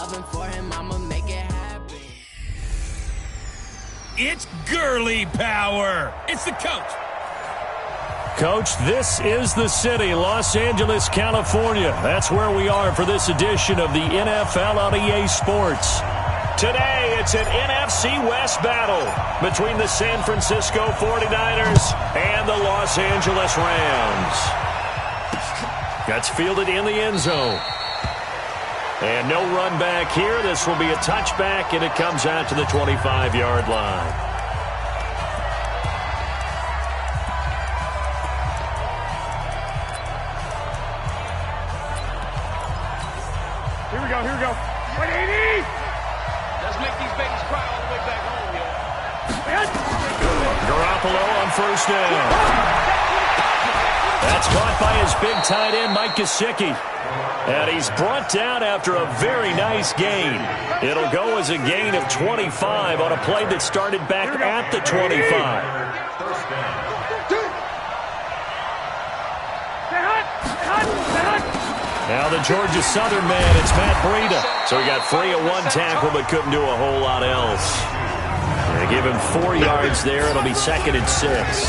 mobbing for him, I'ma make it happen. It's girly power. It's the coach. Coach, this is the city, Los Angeles, California. That's where we are for this edition of the NFL on EA Sports. Today, it's an NFC West battle between the San Francisco 49ers and the Los Angeles Rams. That's fielded in the end zone. And no run back here. This will be a touchback, and it comes out to the 25-yard line. Here we go. 180! Let's make these babies cry all the way back home, Garoppolo on first down. That's caught by his big tight end, Mike Gesicki. And he's brought down after a very nice gain. It'll go as a gain of 25 on a play that started back at the 25. Now the Georgia Southern man, it's Matt Breida. So he got free of one tackle but couldn't do a whole lot else. They give him 4 yards there. It'll be 2nd and 6.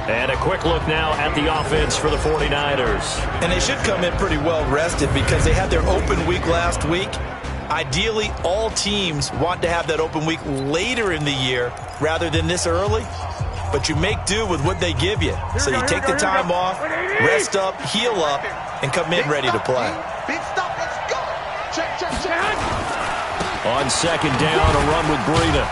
And a quick look now at the offense for the 49ers. And they should come in pretty well rested because they had their open week last week. Ideally, all teams want to have that open week later in the year rather than this early. But you make do with what they give you. So you take the time off, rest up, heal up, and come in ready to play. Big stop, let's go. Check. On 2nd down, a run with Breida.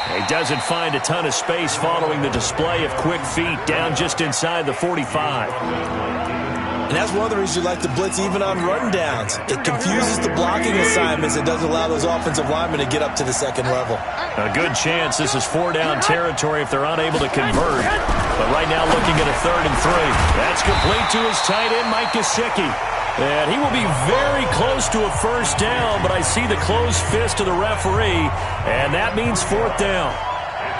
He doesn't find a ton of space following the display of quick feet down just inside the 45. And that's one of the reasons you like to blitz even on run downs. It confuses the blocking assignments and doesn't allow those offensive linemen to get up to the second level. A good chance this is 4-down territory if they're unable to convert. But right now looking at a 3rd and 3. That's complete to his tight end, Mike Gesicki. And he will be very close to a first down, but I see the closed fist of the referee, and that means 4th down.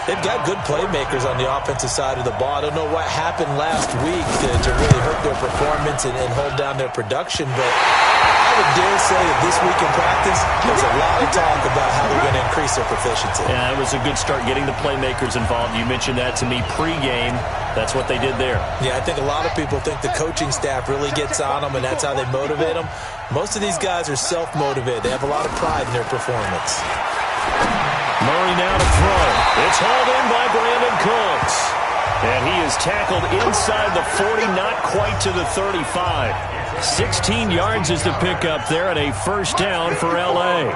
They've got good playmakers on the offensive side of the ball. I don't know what happened last week to really hurt their performance and hold down their production, but I would dare say that this week in practice, there's a lot of talk about how they're going to increase their proficiency. Yeah, it was a good start getting the playmakers involved. You mentioned that to me pregame. That's what they did there. Yeah, I think a lot of people think the coaching staff really gets on them, and that's how they motivate them. Most of these guys are self-motivated. They have a lot of pride in their performance. Murray now to throw. It's hauled in by Brandon Cooks. And he is tackled inside the 40, not quite to the 35. 16 yards is the pickup there and a first down for L.A.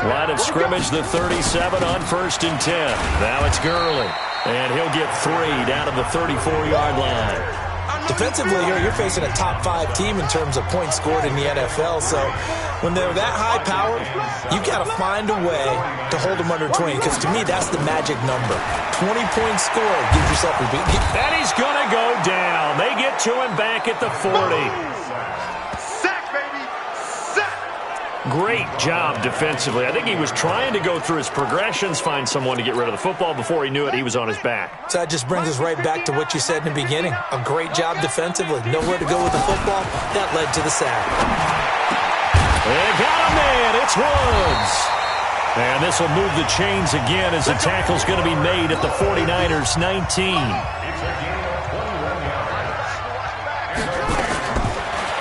Line of scrimmage, the 37 on 1st and 10. Now it's Gurley. And he'll get 3 down to the 34-yard line. Defensively here, you're facing a top 5 team in terms of points scored in the NFL. So when they're that high powered, you got to find a way to hold them under 20. Because to me, that's the magic number. 20 points scored gives yourself a beat. And he's going to go down. They get to him back at the 40. Sack, baby. Sack. Great job defensively. I think he was trying to go through his progressions, find someone to get rid of the football. Before he knew it, he was on his back. So that just brings us right back to what you said in the beginning. A great job defensively. Nowhere to go with the football. That led to the sack. They got a man. It's Woods. And this will move the chains again as the tackle's going to be made at the 49ers 19.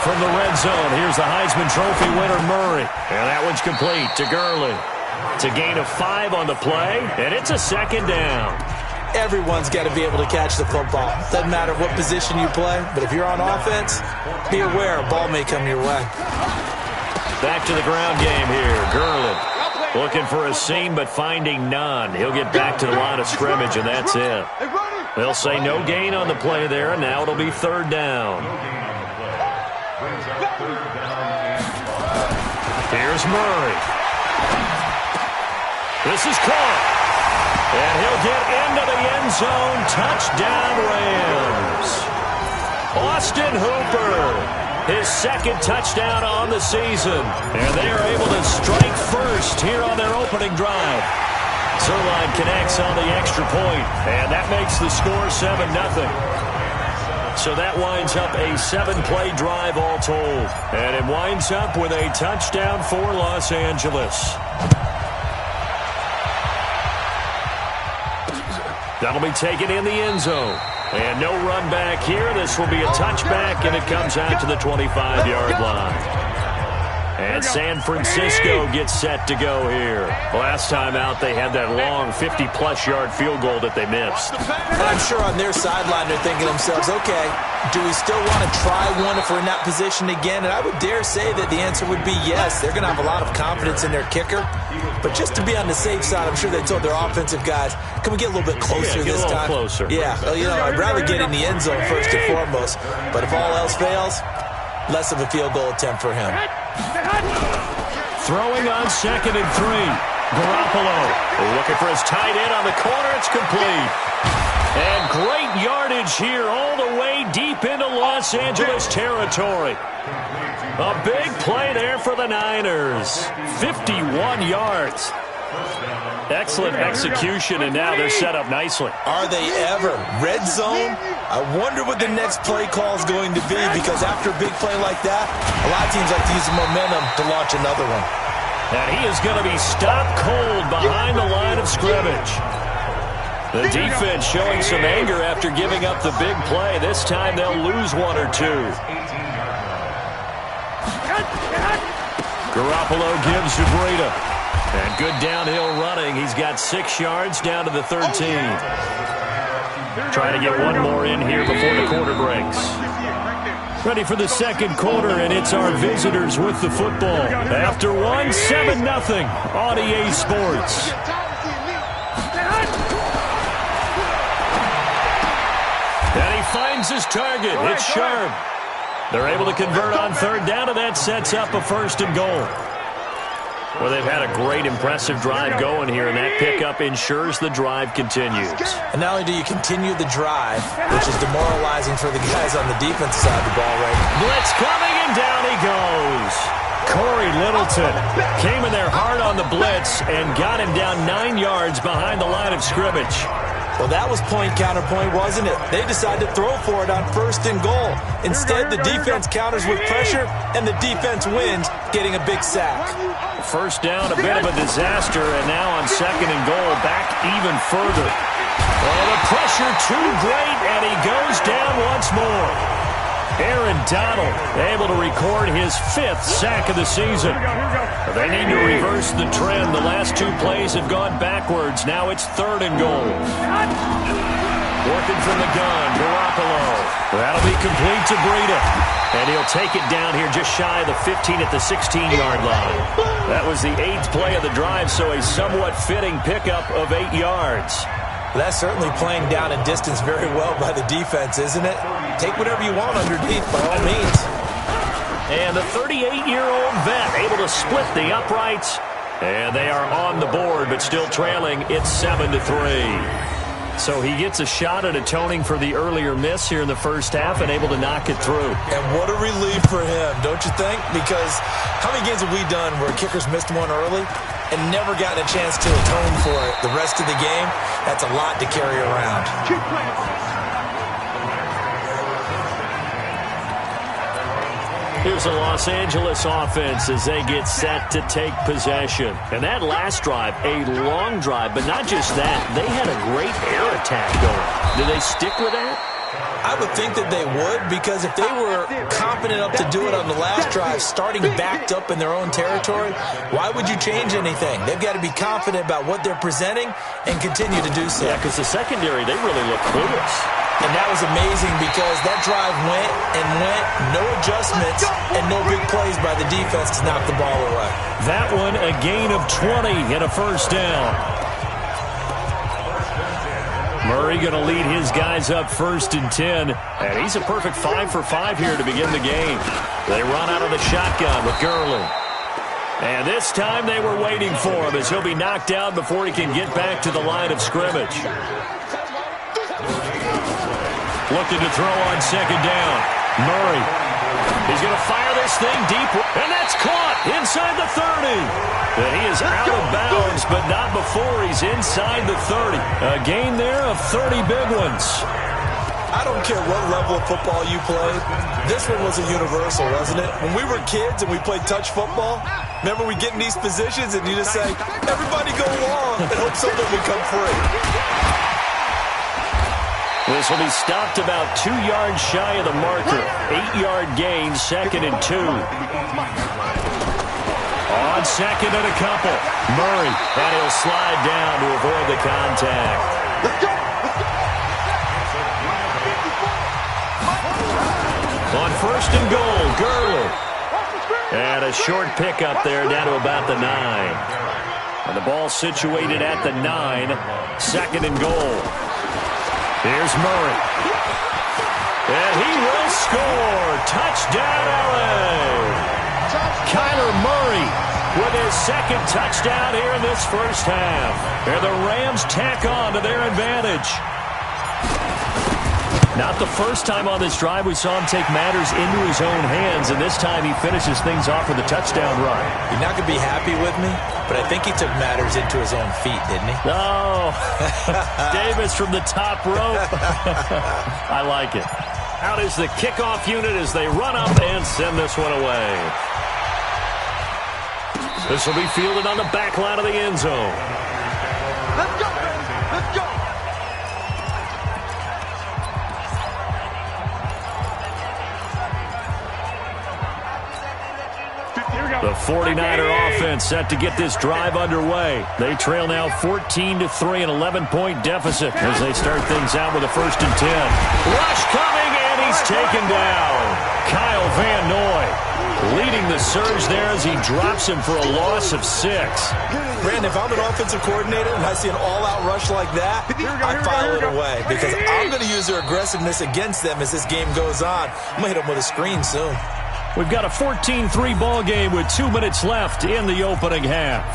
From the red zone, here's the Heisman Trophy winner, Murray. And that one's complete to Gurley. It's a gain of 5 on the play, and it's a 2nd down. Everyone's got to be able to catch the football. Doesn't matter what position you play, but if you're on offense, be aware a ball may come your way. Back to the ground game here. Gurley looking for a seam, but finding none. He'll get back to the line of scrimmage, and that's it. They'll say no gain on the play there, and now it'll be 3rd down. Here's Murray. This is caught. And he'll get into the end zone. Touchdown, Rams. Austin Hooper, his 2nd touchdown on the season. And they are able to strike first here on their opening drive. Zerline connects on the extra point, and that makes the score 7-0. So that winds up a 7-play drive all told. And it winds up with a touchdown for Los Angeles. That'll be taken in the end zone. And no run back here. This will be a touchback, and it comes out to the 25-yard line. And San Francisco gets set to go here. Last time out, they had that long 50-plus yard field goal that they missed. And I'm sure on their sideline they're thinking to themselves, okay, do we still want to try one if we're in that position again? And I would dare say that the answer would be yes. They're going to have a lot of confidence in their kicker. But just to be on the safe side, I'm sure they told their offensive guys, can we get a little bit closer this time? Closer. Yeah, well, I'd rather get in the end zone first and foremost. But if all else fails, less of a field goal attempt for him. Throwing on 2nd and 3. Garoppolo looking for his tight end on the corner. It's complete. And great yardage here all the way deep into Los Angeles territory. A big play there for the Niners. 51 yards. Excellent execution, and now they're set up nicely. Are they ever? Red zone? I wonder what the next play call is going to be, because after a big play like that, a lot of teams like to use the momentum to launch another one. And he is going to be stopped cold behind the line of scrimmage. The defense showing some anger after giving up the big play. This time they'll lose one or two. Garoppolo gives to Breida. And good downhill running. He's got 6 yards down to the 13. Trying to get one more in here before the quarter breaks. Ready for the second quarter, and it's our visitors with the football. After one, 7-0 on EA Sports. And he finds his target. It's Sharp. They're able to convert on third down, and that sets up a 1st and goal. Well, they've had a great, impressive drive going here, and that pickup ensures the drive continues. And not only do you continue the drive, which is demoralizing for the guys on the defensive side of the ball, right? Blitz coming, and down he goes. Corey Littleton came in there hard on the blitz and got him down 9 yards behind the line of scrimmage. Well, that was point counterpoint, wasn't it? They decided to throw for it on 1st and goal. Instead, the defense counters with pressure, and the defense wins, getting a big sack. First down, a bit of a disaster, and now on 2nd and goal, back even further. Oh, the pressure too great, and he goes down once more. Aaron Donald able to record his 5th sack of the season. They need to reverse the trend. The last 2 plays have gone backwards. Now it's 3rd and goal. Working from the gun, Garoppolo. That'll be complete to Breida. And he'll take it down here just shy of the 15 at the 16-yard line. That was the 8th play of the drive, so a somewhat fitting pickup of 8 yards. That's certainly playing down and distance very well by the defense, isn't it? Take whatever you want underneath, by all means. And the 38-year-old vet able to split the uprights. And they are on the board, but still trailing. It's 7-3. So he gets a shot at atoning for the earlier miss here in the first half and able to knock it through. And what a relief for him, don't you think? Because how many games have we done where kickers missed one early and never gotten a chance to atone for it the rest of the game? That's a lot to carry around. Here's the Los Angeles offense as they get set to take possession. And that last drive, a long drive, but not just that. They had a great air attack going. Do they stick with that? I would think that they would, because if they were confident enough to do it on the last drive, starting backed up in their own territory, why would you change anything? They've got to be confident about what they're presenting and continue to do so. Yeah, because the secondary, they really look clueless. And that was amazing because that drive went and went, no adjustments, and no big plays by the defense to knock the ball away. That one, a gain of 20 and a 1st down. Murray going to lead his guys up 1st and 10. And he's a perfect 5 for 5 here to begin the game. They run out of the shotgun with Gurley. And this time they were waiting for him as he'll be knocked down before he can get back to the line of scrimmage. Looking to throw on 2nd down. Murray. He's going to fire this thing deep. And that's caught inside the 30. And he is out of bounds, but not before he's inside the 30. A gain there of 30 big ones. I don't care what level of football you played. This one was a universal, wasn't it? When we were kids and we played touch football, remember we get in these positions and you just say, everybody go long and hope someone will come free. This will be stopped about 2 yards shy of the marker. 8-yard gain, 2nd and 2. On 2nd and a couple. Murray, and he'll slide down to avoid the contact. Let's go! On 1st and goal, Gurley. And a short pickup there down to about the 9. And the ball situated at the 9. 2nd and goal. Here's Murray. And he will score. Touchdown, LA. Kyler Murray with his 2nd touchdown here in this first half. And the Rams tack on to their advantage. Not the first time on this drive we saw him take matters into his own hands, and this time he finishes things off with a touchdown run. You're not going to be happy with me, but I think he took matters into his own feet, didn't he? Oh, Davis from the top rope. I like it. Out is the kickoff unit as they run up and send this one away. This will be fielded on the back line of the end zone. Let's go! Let's go! The 49er offense set to get this drive underway. They trail now 14-3, an 11-point deficit as they start things out with a 1st and 10. Rush coming, and he's taken down. Kyle Van Noy leading the surge there as he drops him for a loss of 6. Brandon, if I'm an offensive coordinator and I see an all-out rush like that, I file it away because I'm going to use their aggressiveness against them as this game goes on. I'm going to hit them with a screen soon. We've got a 14-3 ball game with 2 minutes left in the opening half.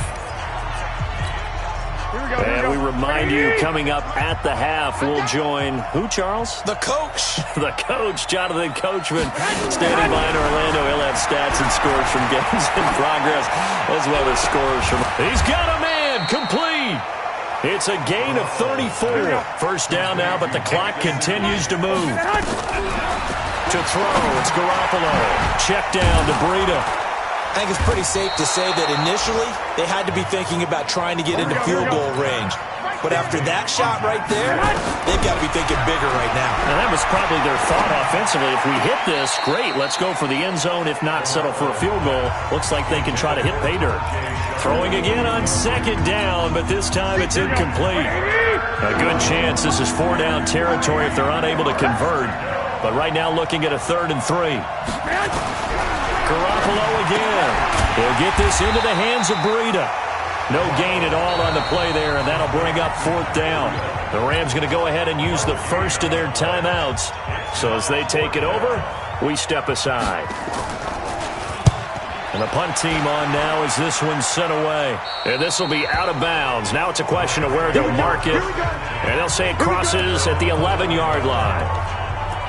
And we remind you, coming up at the half, we'll join who, Charles? The coach. The coach, Jonathan Coachman, standing by in Orlando. He'll have stats and scores from games in progress, as well as scores from... He's got a man, complete. It's a gain of 34. 1st down now, but the clock continues to move. To throw, it's Garoppolo. Check down to Breida. I think it's pretty safe to say that initially they had to be thinking about trying to get into field goal range. But after that shot right there, they've got to be thinking bigger right now. And that was probably their thought offensively. If we hit this, great, let's go for the end zone. If not, settle for a field goal. Looks like they can try to hit pay dirt. Throwing again on 2nd down, but this time it's incomplete. A good chance this is 4-down territory if they're unable to convert. But right now looking at a 3rd and 3. Garoppolo again. He'll get this into the hands of Breida. No gain at all on the play there, and that'll bring up 4th down. The Rams going to go ahead and use the first of their timeouts. So as they take it over, we step aside. And the punt team on now as this one's sent away. And this will be out of bounds. Now it's a question of where they'll mark it. And they'll say it crosses at the 11-yard line.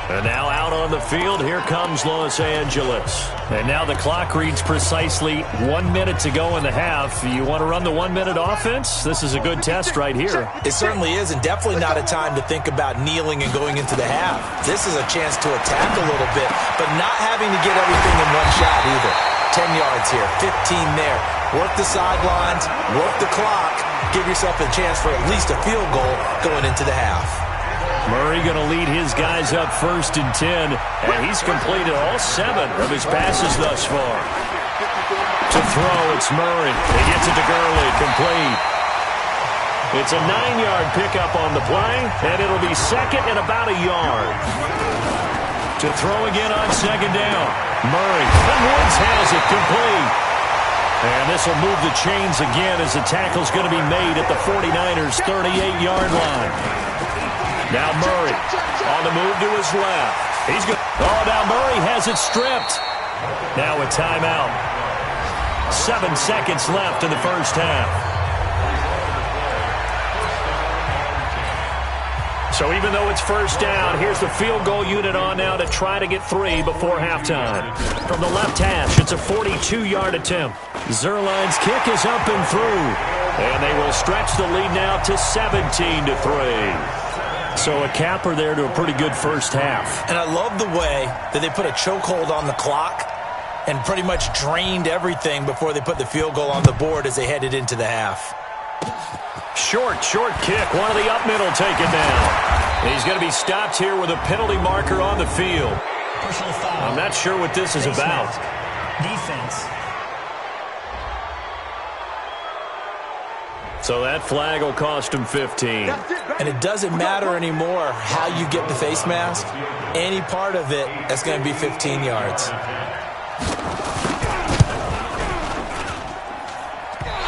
And now out on the field, here comes Los Angeles. And now the clock reads precisely 1 minute to go in the half. You want to run the 1-minute offense? This is a good test right here. It certainly is, and definitely not a time to think about kneeling and going into the half. This is a chance to attack a little bit, but not having to get everything in one shot either. 10 yards here, 15 there. Work the sidelines, work the clock. Give yourself a chance for at least a field goal going into the half. Murray going to lead his guys up 1st and 10, and he's completed all 7 of his passes thus far. To throw, it's Murray. He gets it to Gurley, complete. It's a 9-yard pickup on the play, and it'll be 2nd and about a yard. To throw again on 2nd down. Murray, and Woods has it, complete. And this will move the chains again as the tackle's going to be made at the 49ers' 38-yard line. Now Murray on the move to his left. He's good. Oh, now Murray has it stripped. Now a timeout. 7 seconds left in the first half. So even though it's 1st down, here's the field goal unit on now to try to get 3 before halftime. From the left hash, it's a 42-yard attempt. Zerline's kick is up and through. And they will stretch the lead now to 17-3. So a capper there to a pretty good first half. And I love the way that they put a chokehold on the clock and pretty much drained everything before they put the field goal on the board as they headed into the half. Short kick. One of the up middle taken down. He's going to be stopped here with a penalty marker on the field. Personal foul. I'm not sure what this is about. Defense. So that flag will cost him 15. And it doesn't matter anymore how you get the face mask. Any part of it, that's going to be 15 yards.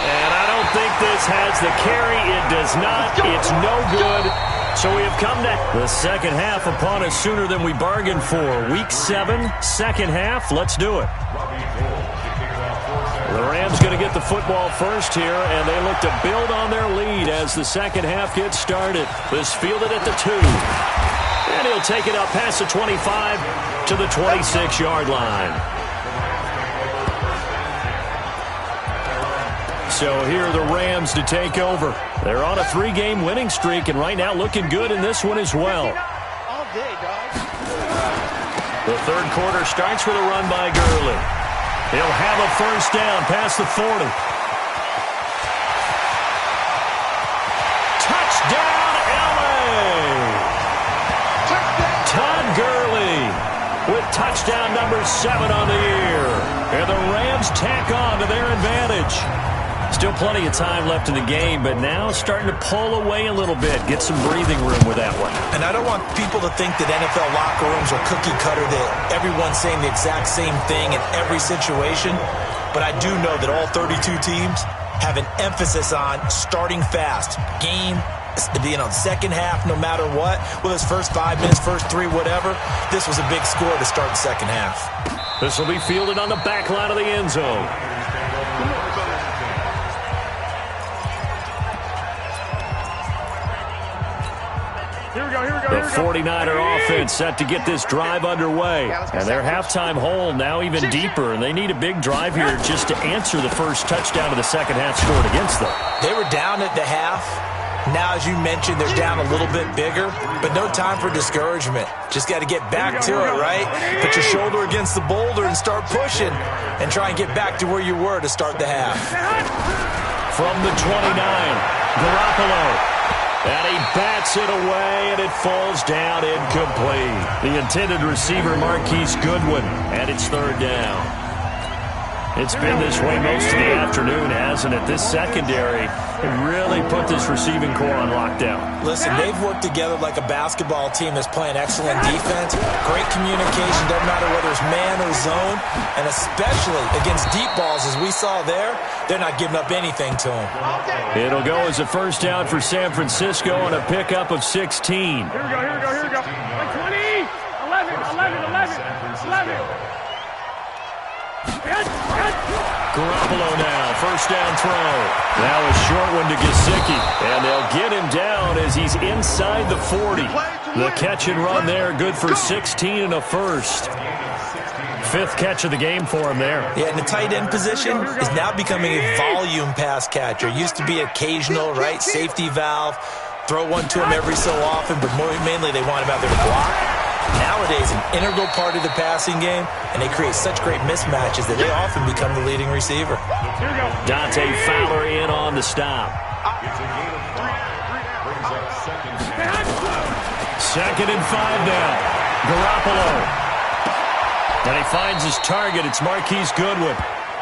And I don't think this has the carry. It does not. It's no good. So we have come to the second half upon us sooner than we bargained for. Week 7, second half. Let's do it. The Rams going to get the football first here, and they look to build on their lead as the second half gets started. This fielded at the 2. And he'll take it up past the 25 to the 26-yard line. So here are the Rams to take over. They're on a 3-game winning streak, and right now looking good in this one as well. All day, dog. The third quarter starts with a run by Gurley. He'll have a first down past the 40. Touchdown, LA! Todd Gurley with touchdown number 7 on the year. And the Rams tack on to their advantage. Still plenty of time left in the game, but now starting to pull away a little bit. Get some breathing room with that one. And I don't want people to think that NFL locker rooms are cookie cutter, that everyone's saying the exact same thing in every situation. But I do know that all 32 teams have an emphasis on starting fast. Game, second half, no matter what. Whether it's first 5 minutes, first 3, whatever. This was a big score to start the second half. This will be fielded on the back line of the end zone. The 49er offense set to get this drive underway. And their halftime hole now even deeper, and they need a big drive here just to answer the first touchdown of the second half scored against them. They were down at the half. Now, as you mentioned, they're down a little bit bigger, but no time for discouragement. Just got to get back to it, right? Put your shoulder against the boulder and start pushing and try and get back to where you were to start the half. From the 29, Garoppolo. And he bats it away, and it falls down incomplete. The intended receiver, Marquise Goodwin, and it's third down. It's been this way most of the afternoon, hasn't it? This secondary really put this receiving core on lockdown. Listen, they've worked together like a basketball team that's playing excellent defense. Great communication, doesn't matter whether it's man or zone. And especially against deep balls, as we saw there, they're not giving up anything to them. It'll go as a first down for San Francisco on a pickup of 16. Here we go. Like 20, 11. Garoppolo now, first down throw. Now a short one to Gesicki, and they'll get him down as he's inside the 40. The catch and run there, good for 16 and a first. 5th catch of the game for him there. Yeah, and the tight end position is now becoming a volume pass catcher. Used to be occasional, right, safety valve. Throw one to him every so often, but mainly they want him out there to block. Nowadays, an integral part of the passing game, and they create such great mismatches that they often become the leading receiver. Dante Fowler in on the stop. Second and 5 now. Garoppolo. And he finds his target. It's Marquise Goodwin.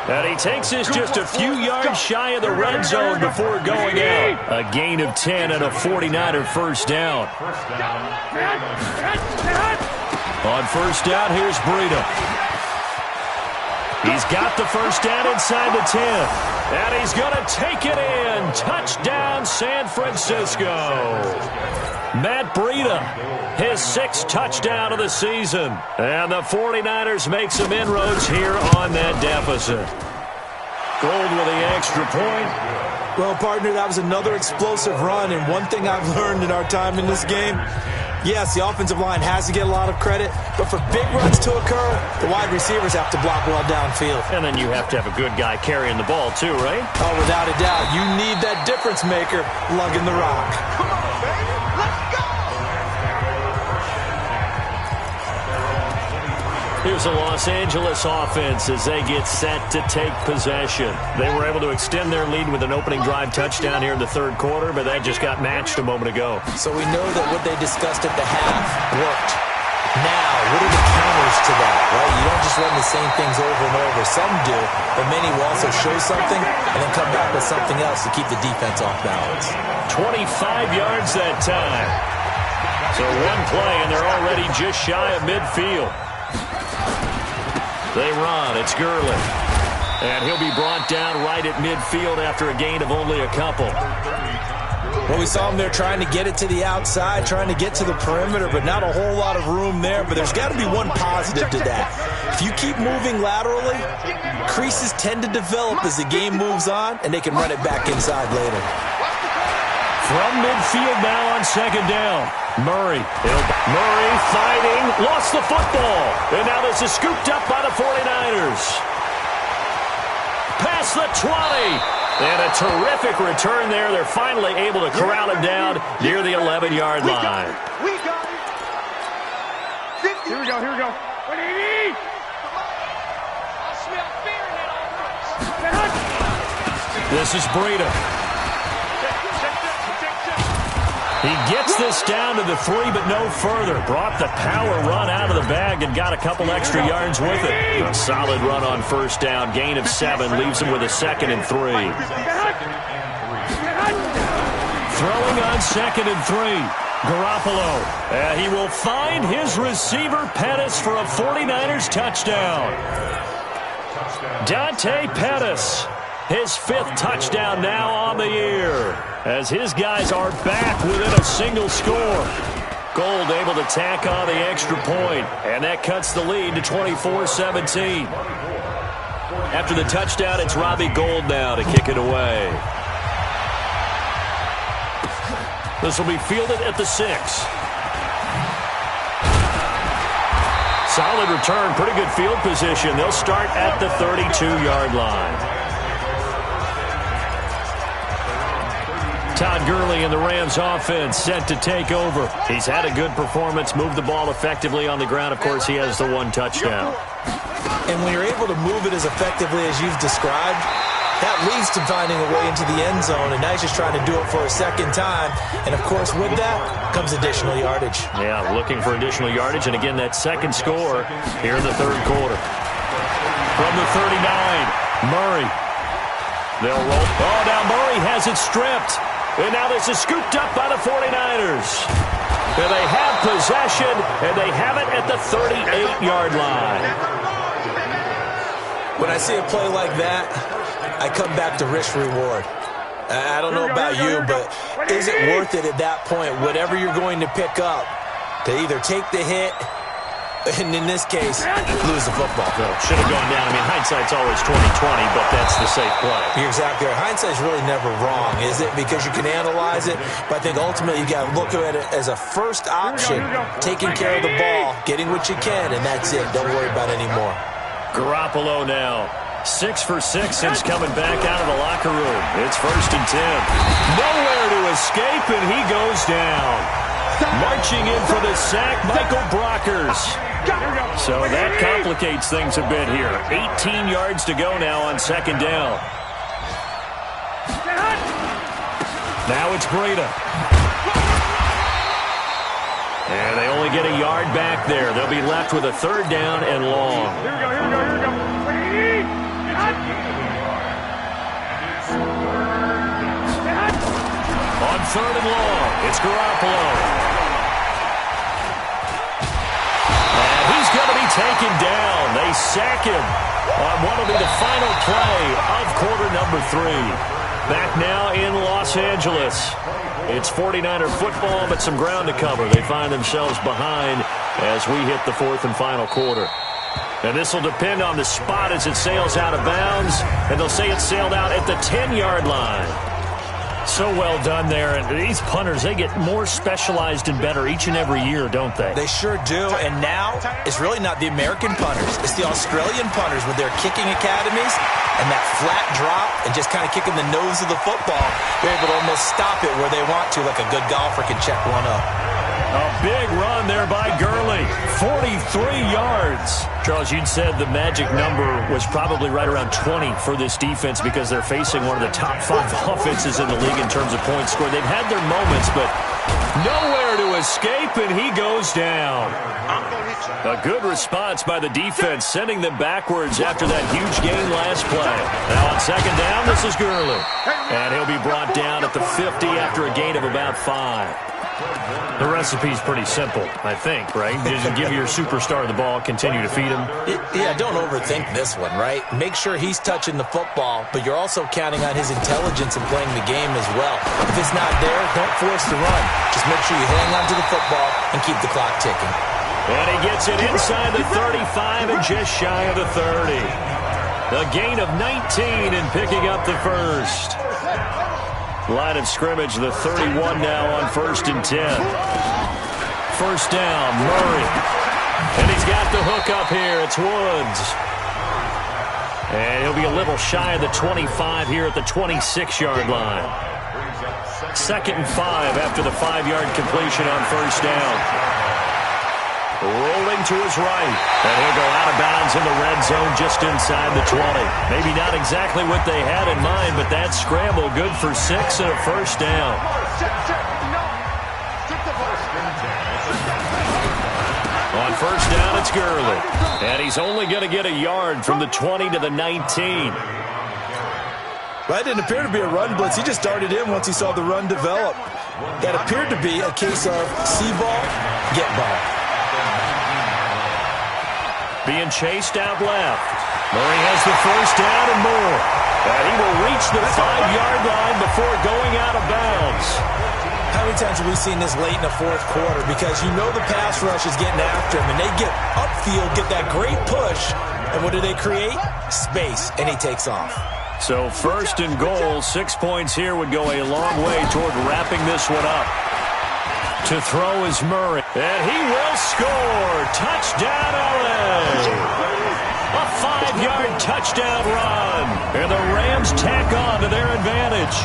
And he takes this just a few yards shy of the red zone before going out. A gain of 10 and a 49er first down. On first down, here's Breida. He's got the first down inside the 10. And he's going to take it in. Touchdown, San Francisco. Matt Breida, his 6th touchdown of the season. And the 49ers make some inroads here on that deficit. Gold with the extra point. Well, partner, that was another explosive run, and one thing I've learned in our time in this game, yes, the offensive line has to get a lot of credit, but for big runs to occur, the wide receivers have to block well downfield. And then you have to have a good guy carrying the ball too, right? Oh, without a doubt. You need that difference maker lugging the rock. Come on, baby. Let's go. Here's the Los Angeles offense as they get set to take possession. They were able to extend their lead with an opening drive touchdown here in the third quarter, but that just got matched a moment ago. So we know that what they discussed at the half worked. Now, what are the counters to that, right? You don't just run the same things over and over. Some do, but many will also show something and then come back with something else to keep the defense off balance. 25 yards that time. So one play, and they're already just shy of midfield. They run. It's Gurley. And he'll be brought down right at midfield after a gain of only a couple. Well, we saw him there trying to get it to the outside, trying to get to the perimeter, but not a whole lot of room there. But there's got to be one positive to that. If you keep moving laterally, creases tend to develop as the game moves on, and they can run it back inside later. From midfield now on second down. Murray fighting, lost the football. And now this is scooped up by the 49ers. Past the 20. And a terrific return there. They're finally able to corral him down near the 11-yard line. We got it. Here we go. What do you need? I smell fear in that offense. This is Breida. He gets this down to the 3, but no further. Brought the power run out of the bag and got a couple extra yards with it. A solid run on first down. Gain of 7 leaves him with a 2nd and 3. Throwing on 2nd and 3. Garoppolo. He will find his receiver Pettis for a 49ers touchdown. Dante Pettis. His 5th touchdown now on the year, as his guys are back within a single score. Gold able to tack on the extra point, and that cuts the lead to 24-17. After the touchdown, it's Robbie Gould now to kick it away. This will be fielded at the 6. Solid return, pretty good field position. They'll start at the 32-yard line. Todd Gurley and the Rams offense set to take over. He's had a good performance, moved the ball effectively on the ground. Of course, he has the 1 touchdown. And when you're able to move it as effectively as you've described, that leads to finding a way into the end zone, and now he's just trying to do it for a second time. And, of course, with that comes additional yardage. Yeah, looking for additional yardage, and again, that second score here in the third quarter. From the 39, Murray. They'll roll. Oh, now Murray has it stripped. And now this is scooped up by the 49ers. And they have possession, and they have it at the 38-yard line. When I see a play like that, I come back to risk-reward. I don't know about you, but is it worth it at that point, whatever you're going to pick up, to either take the hit, and in this case, lose the football? Should have gone down. I mean, hindsight's always 20/20, but that's the safe play. You're exactly right. Hindsight's really never wrong, is it? Because you can analyze it, but I think ultimately you got to look at it as a first option, taking care of the ball, getting what you can, and that's it. Don't worry about it anymore. Garoppolo now. 6 for 6 since coming back out of the locker room. It's 1st and 10. Nowhere to escape, and he goes down. Marching in for the sack, Michael Brockers. So that complicates things a bit here. 18 yards to go now on 2nd down. Now it's Breida. And they only get a yard back there. They'll be left with a 3rd down and long. Here we go. On 3rd and long, it's Garoppolo. And he's going to be taken down. They sack him on what will be the final play of quarter number 3. Back now in Los Angeles. It's 49er football, but some ground to cover. They find themselves behind as we hit the 4th and final quarter. And this will depend on the spot as it sails out of bounds. And they'll say it sailed out at the 10-yard line. So well done there. And these punters, they get more specialized and better each and every year, don't they? They sure do. And now it's really not the American punters. It's the Australian punters with their kicking academies and that flat drop and just kind of kicking the nose of the football. They're able to almost stop it where they want to, like a good golfer can check one up. A big run there by Gurley. 43 yards. Charles, you'd said the magic number was probably right around 20 for this defense because they're facing one of the top 5 offenses in the league in terms of points scored. They've had their moments, but nowhere to escape, and he goes down. A good response by the defense, sending them backwards after that huge gain last play. Now on second down, this is Gurley. And he'll be brought down at the 50 after a gain of about 5. The recipe's pretty simple, I think, right? Just give your superstar the ball, continue to feed him. Yeah, don't overthink this one, right? Make sure he's touching the football, but you're also counting on his intelligence in playing the game as well. If it's not there, don't force the run. Just make sure you hang on to the football and keep the clock ticking. And he gets it inside the 35 and just shy of the 30. A gain of 19 and picking up the first. Line of scrimmage, the 31 now on 1st and 10. First down, Murray. And he's got the hook up here. It's Woods. And he'll be a little shy of the 25 here at the 26-yard line. 2nd and 5 after the 5-yard completion on first down. Rolling to his right. And he'll go out of bounds in the red zone just inside the 20. Maybe not exactly what they had in mind, but that scramble good for 6 and a first down. On first down, it's Gurley. And he's only going to get a yard from the 20 to the 19. Well, it didn't appear to be a run blitz. He just darted in once he saw the run develop. That appeared to be a case of see ball, get ball. Being chased out left. Murray has the first down and more. And he will reach the 5-yard line before going out of bounds. How many times have we seen this late in the 4th quarter? Because you know the pass rush is getting after him, and they get upfield, get that great push, and what do they create? Space, and he takes off. So 1st and goal, 6 points here would go a long way toward wrapping this one up. To throw is Murray. And he will score. Touchdown, LA. A 5-yard touchdown run. And the Rams tack on to their advantage.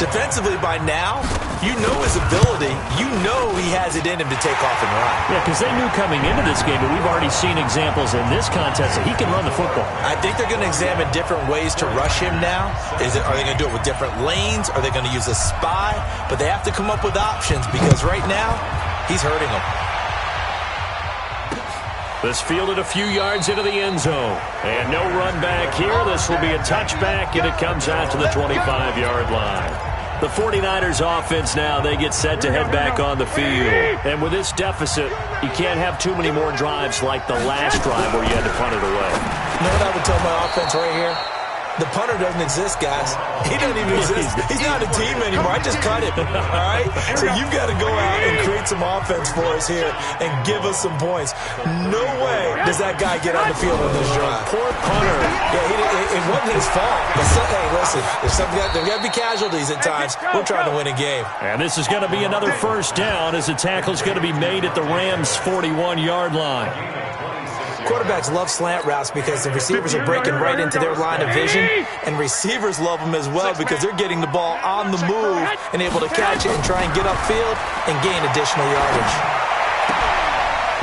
Defensively by now, you know his ability. You know he has it in him to take off and run. Yeah, because they knew coming into this game, but we've already seen examples in this contest that he can run the football. I think they're going to examine different ways to rush him now. Are they going to do it with different lanes? Are they going to use a spy? But they have to come up with options because right now, he's hurting them. This fielded a few yards into the end zone. And no run back here. This will be a touchback, and it comes out to the 25-yard line. The 49ers offense now, they get set to head back on the field. And with this deficit, you can't have too many more drives like the last drive where you had to punt it away. You know what I would tell my offense right here? The punter doesn't exist, guys. He doesn't even exist. He's not a team anymore. I just cut him. All right? So you've got to go out and create some offense for us here and give us some points. No way does that guy get on the field on this drive. Poor punter. Yeah, it wasn't his fault. But hey, listen, there's got to be casualties at times. We're trying to win a game. And this is going to be another first down as the tackle's going to be made at the Rams' 41-yard line. Quarterbacks love slant routes because the receivers are breaking right into their line of vision, and receivers love them as well because they're getting the ball on the move and able to catch it and try and get upfield and gain additional yardage.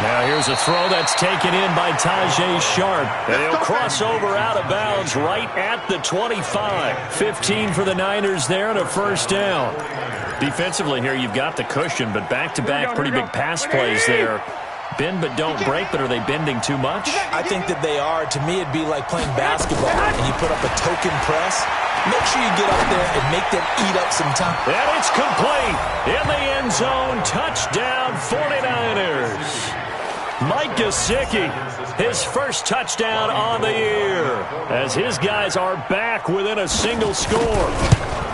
Now here's a throw that's taken in by Tajay Sharp, and he'll cross over out of bounds right at the 25. 15 for the Niners there and a first down. Defensively here, you've got the cushion, but back-to-back pretty big pass plays there. Bend but don't break, but are they bending too much? I think that they are. To me, it'd be like playing basketball, and you put up a token press. Make sure you get up there and make them eat up some time. And it's complete. In the end zone, touchdown 49ers. Mike Gesicki, his first touchdown on the year, as his guys are back within a single score.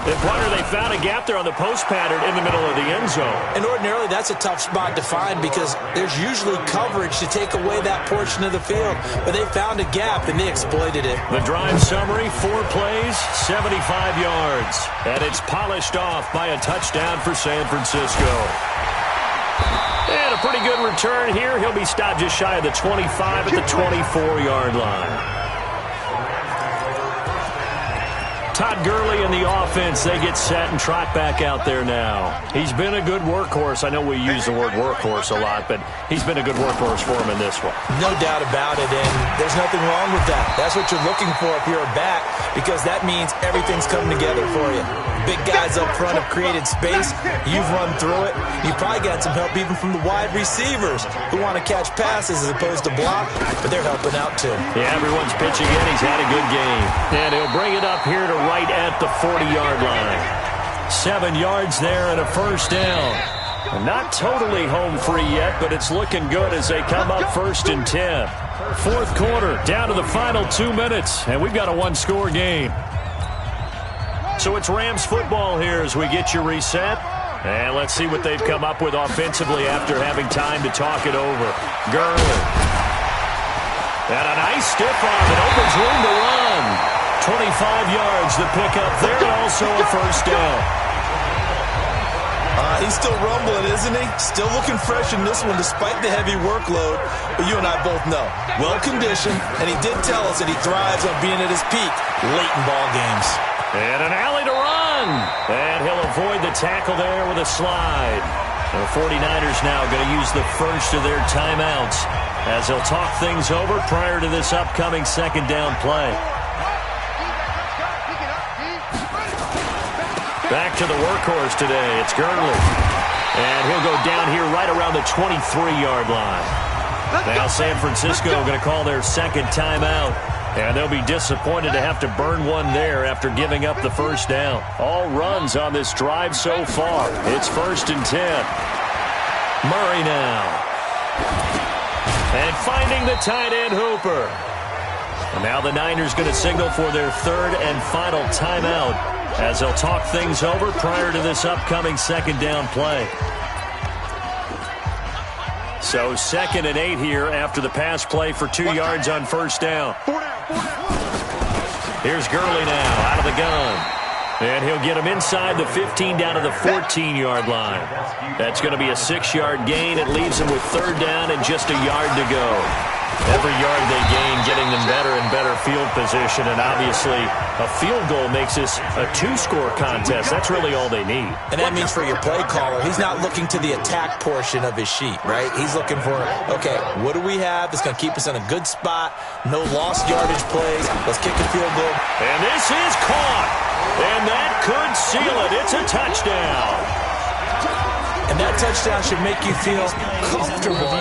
The punter, they found a gap there on the post pattern in the middle of the end zone. And ordinarily, that's a tough spot to find because there's usually coverage to take away that portion of the field. But they found a gap, and they exploited it. The drive summary, 4 plays, 75 yards. And it's polished off by a touchdown for San Francisco. And a pretty good return here. He'll be stopped just shy of the 25 at the 24-yard line. Todd Gurley and the offense, they get set and trot back out there now. He's been a good workhorse. I know we use the word workhorse a lot, but he's been a good workhorse for him in this one. No doubt about it, and there's nothing wrong with that. That's what you're looking for if you're a back, because that means everything's coming together for you. Big guys up front have created space. You've run through it. You've probably got some help even from the wide receivers who want to catch passes as opposed to block, but they're helping out too. Yeah, everyone's pitching in. He's had a good game. And he'll bring it up here to right at the 40-yard line. 7 yards there and a first down. Not totally home free yet, but it's looking good as they come up 1st and 10. Fourth quarter, down to the final 2 minutes, and we've got a one-score game. So it's Rams football here as we get you reset. And let's see what they've come up with offensively after having time to talk it over. Gurley. And a nice stiff arm that opens room to run. 25 yards the pickup there, and also a first down. He's still rumbling, isn't he? Still looking fresh in this one despite the heavy workload. But you and I both know, well-conditioned, and he did tell us that he thrives on being at his peak late in ball games. And an alley to run. And he'll avoid the tackle there with a slide. The 49ers now going to use the first of their timeouts as they'll talk things over prior to this upcoming second down play. Back to the workhorse today. It's Gurley. And he'll go down here right around the 23-yard line. Now San Francisco going to call their second timeout. And they'll be disappointed to have to burn one there after giving up the first down. All runs on this drive so far. It's 1st and 10. Murray now. And finding the tight end Hooper. And now the Niners going to signal for their third and final timeout as they'll talk things over prior to this upcoming second down play. So 2nd and 8 here after the pass play for 2 yards on first down. Here's Gurley now out of the gun. And he'll get him inside the 15 down to the 14-yard line. That's going to be a 6-yard gain. It leaves him with third down and just a yard to go. Every yard they gain getting them better and better field position. And obviously a field goal makes this a 2-score contest. That's really all they need. And that means for your play caller, he's not looking to the attack portion of his sheet, right? He's looking for, okay, what do we have that's going to keep us in a good spot? No lost yardage plays. Let's kick a field goal. And this is caught. And that could seal it. It's a touchdown. And that touchdown should make you feel comfortable.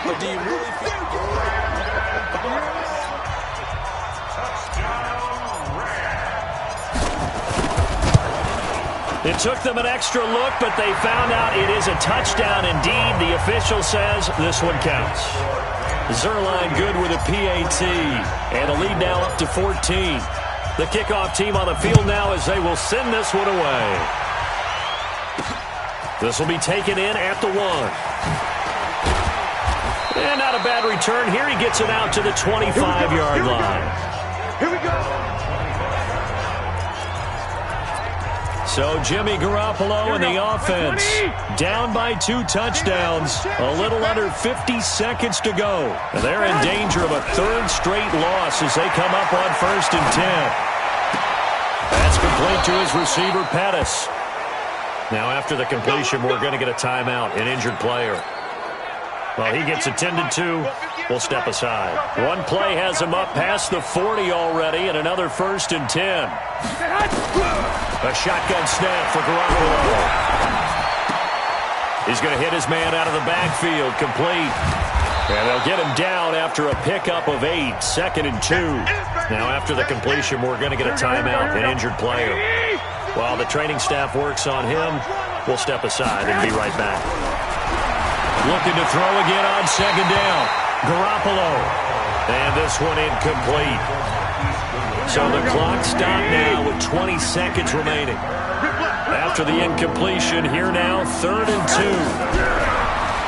But do you really feel... It took them an extra look, but they found out it is a touchdown indeed. The official says this one counts. Zerline good with a PAT. And a lead now up to 14. The kickoff team on the field now as they will send this one away. This will be taken in at the 1. And not a bad return here. He gets it out to the 25-yard line. Here we go. So Jimmy Garoppolo and the offense down by 2 touchdowns. A little under 50 seconds to go. And they're in danger of a 3rd straight loss as they come up on 1st and 10. That's complete to his receiver, Pettis. Now after the completion, we're going to get a timeout, an injured player. Well, he gets attended to. We'll step aside. One play has him up past the 40 already, and another 1st and 10. A shotgun snap for Garoppolo. He's going to hit his man out of the backfield, complete. And they'll get him down after a pickup of 8, 2nd and 2. Now after the completion, we're going to get a timeout, an injured player. While the training staff works on him, we'll step aside and be right back. Looking to throw again on 2nd down. Garoppolo. And this one incomplete. So the clock stopped now with 20 seconds remaining. After the incompletion, here now, 3rd and 2.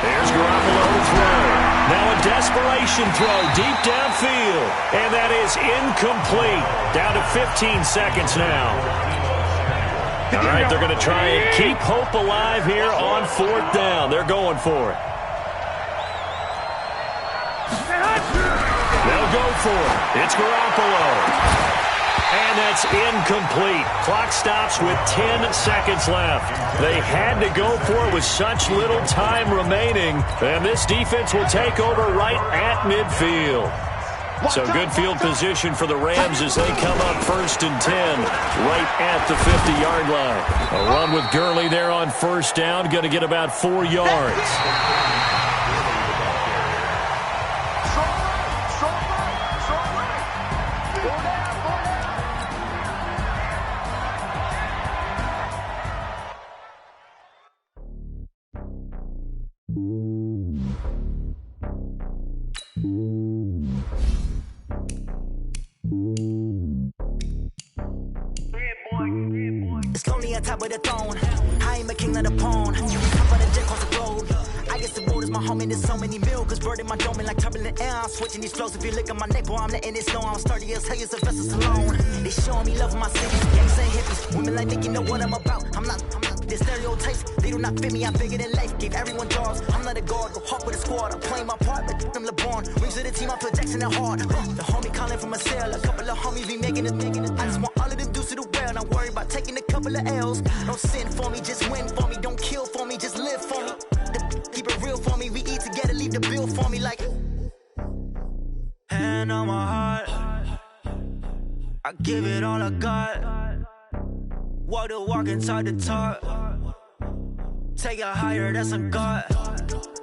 There's Garoppolo to throw. Now a desperation throw deep downfield. And that is incomplete. Down to 15 seconds now. All right, they're going to try and keep hope alive here on 4th down. They're going for it. They'll go for it. It's Garoppolo. And that's incomplete. Clock stops with 10 seconds left. They had to go for it with such little time remaining. And this defense will take over right at midfield. So good field position for the Rams as they come up 1st and 10 right at the 50-yard line. A run with Gurley there on 1st down. Going to get about 4 yards. It's lonely on top of the throne. I ain't a king of the pawn. Top of the jet across the globe. I guess the road is my home and there's so many milk. Bird in my dome and like turbulent air. I'm switching these flows. If you look at my neck, boy, I'm letting it snow. I'm sturdy as hell, it's a vessel alone. They showing me love for my city. Gangs and hippies. Women like Nicky know what I'm about. I'm not their stereotypes. They do not fit me. I'm bigger than life. Gave everyone jobs. I'm not a guard. Go hard with a squad. I'm playing my part, but them LeBron. Rings to the team. I feel Jackson and hard. The homie calling from a cell. A couple of homies be making it. I just want all of them dudes to do well. Not worry about taking a couple of L's. Don't sin for me, just win for me. Don't kill for me, just live for me. Keep it real for me. We eat together, leave the bill for me like. Hand on my heart, I give it all I got. Walk the walk and talk the talk. Take it higher, that's a God.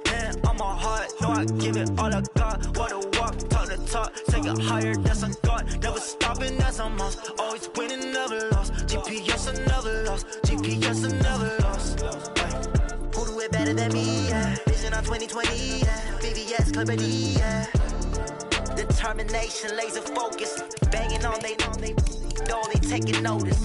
Hand on my heart, no, I give it all I got. Walk the walk, talk the talk. Take it higher, that's a God. Never stopping, that's a must. Always winning, never lost. GPS, I never lost. GPS, I never lost. Who do it better than me? Yeah. Vision on 2020. Yeah. VVS, Clarity. Yeah. Determination, laser focus. Banging on they know they taking notice.